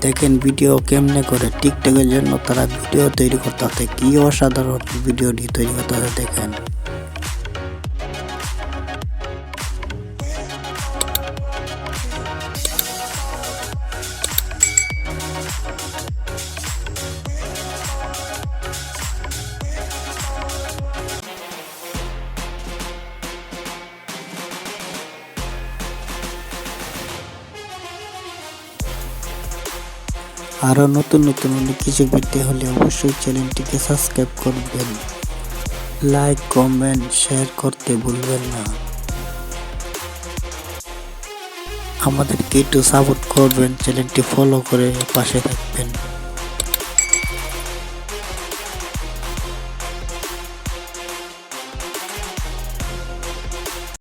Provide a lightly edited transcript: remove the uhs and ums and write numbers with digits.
দেখেন ভিডিও কেমনে করে টিকটকের জন্য তারা ভিডিও তৈরি করতে, কি অসাধারণ ভিডিওটি তৈরি করতে দেখেন। আরো নতুন নতুন অনেক কিছু পেতে হলে অবশ্যই চ্যানেলটিকে সাবস্ক্রাইব করবেন, লাইক কমেন্ট শেয়ার করতে ভুলবেন না। আমাদেরকে একটু সাপোর্ট করবেন, চ্যানেলটি ফলো করে পাশে থাকবেন।